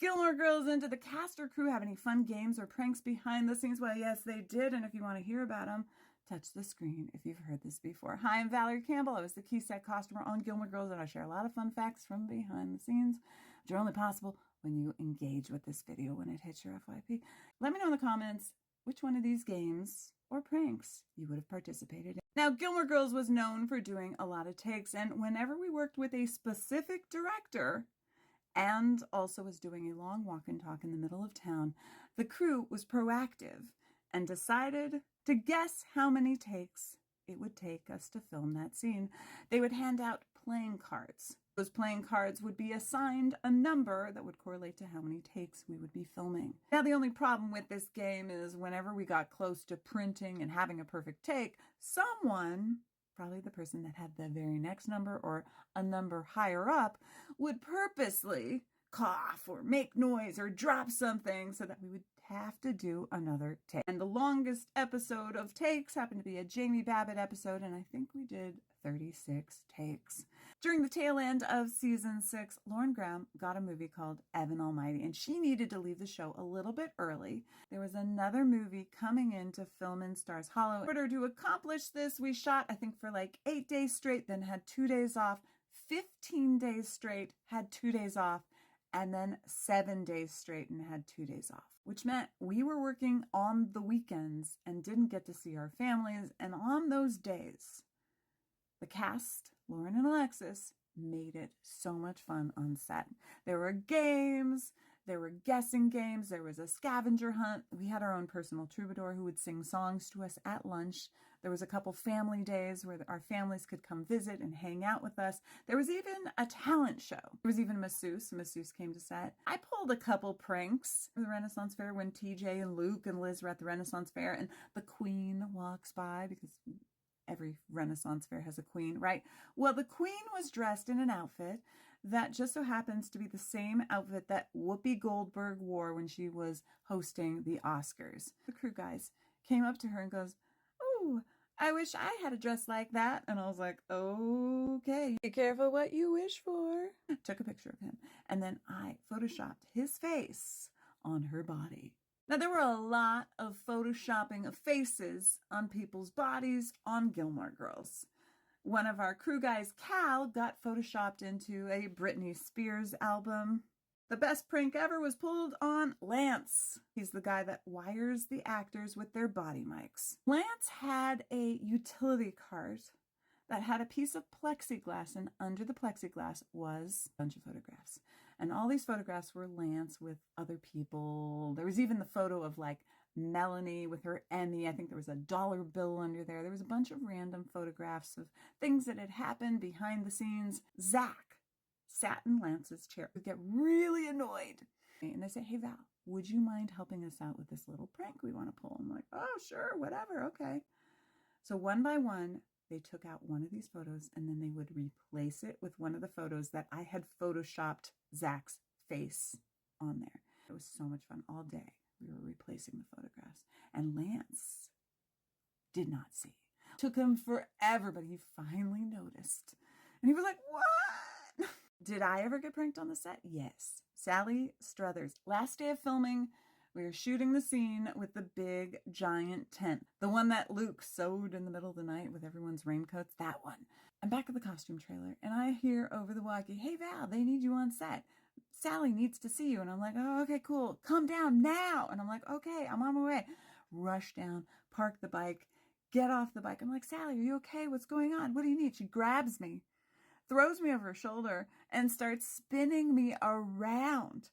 Gilmore Girls and did the cast or crew have any fun games or pranks behind the scenes? Well, yes, they did. And if you want to hear about them, touch the screen if you've heard this before. Hi, I'm Valerie Campbell. I was the key set costumer on Gilmore Girls, and I share a lot of fun facts from behind the scenes, which are only possible when you engage with this video when it hits your FYP. Let me know in the comments which one of these games or pranks you would have participated in. Now, Gilmore Girls was known for doing a lot of takes, and whenever we worked with a specific director, and also was doing a long walk and talk in the middle of town, the crew was proactive and decided to guess how many takes it would take us to film that scene. They would hand out playing cards. Those playing cards would be assigned a number that would correlate to how many takes we would be filming. Now, the only problem with this game is whenever we got close to printing and having a perfect take, someone, probably the person that had the very next number or a number higher up, would purposely cough or make noise or drop something so that we would have to do another take. And the longest episode of takes happened to be a Jamie Babbitt episode, and I think we did 36 takes. During the tail end of season 6, Lauren Graham got a movie called Evan Almighty, and she needed to leave the show a little bit early. There was another movie coming in to film in Stars Hollow. In order to accomplish this, we shot, I think, for like 8 days straight, then had 2 days off, 15 days straight, had 2 days off, and then 7 days straight and had 2 days off, which meant we were working on the weekends and didn't get to see our families. And on those days, the cast, Lauren and Alexis, made it so much fun on set. There were games, there were guessing games, there was a scavenger hunt. We had our own personal troubadour who would sing songs to us at lunch. There was a couple family days where our families could come visit and hang out with us. There was even a talent show. There was even a masseuse. A masseuse came to set. I pulled a couple pranks at the Renaissance Fair when TJ and Luke and Liz were at the Renaissance Fair and the Queen walks by, because every Renaissance Fair has a queen, right? Well, the queen was dressed in an outfit that just so happens to be the same outfit that Whoopi Goldberg wore when she was hosting the Oscars. The crew guys came up to her and goes, "Oh, I wish I had a dress like that." And I was like, okay, be careful what you wish for. Took a picture of him, and then I photoshopped his face on her body. Now, there were a lot of photoshopping of faces on people's bodies on Gilmore Girls. One of our crew guys, Cal, got photoshopped into a Britney Spears album. The best prank ever was pulled on Lance. He's the guy that wires the actors with their body mics. Lance had a utility cart that had a piece of plexiglass, and under the plexiglass was a bunch of photographs. And all these photographs were Lance with other people. There was even the photo of like Melanie with her Emmy. I think there was a dollar bill under there. There was a bunch of random photographs of things that had happened behind the scenes. Zach sat in Lance's chair. He would get really annoyed. And I say, "Hey, Val, would you mind helping us out with this little prank we want to pull?" I'm like, "Oh, sure, whatever, okay." So one by one, they took out one of these photos and then they would replace it with one of the photos that I had photoshopped Zach's face on there. It was so much fun. All day we were replacing the photographs, and Lance did not see. Took him forever, but he finally noticed. And he was like, "What?" Did I ever get pranked on the set? Yes. Sally Struthers. Last day of filming, we were shooting the scene with the big giant tent. The one that Luke sewed in the middle of the night with everyone's raincoats, that one. I'm back at the costume trailer and I hear over the walkie, "Hey Val, they need you on set. Sally needs to see you." And I'm like, "Oh, okay, cool. Come down now." And I'm like, "Okay, I'm on my way." Rush down, park the bike, get off the bike. I'm like, "Sally, are you okay? What's going on? What do you need?" She grabs me, throws me over her shoulder, and starts spinning me around.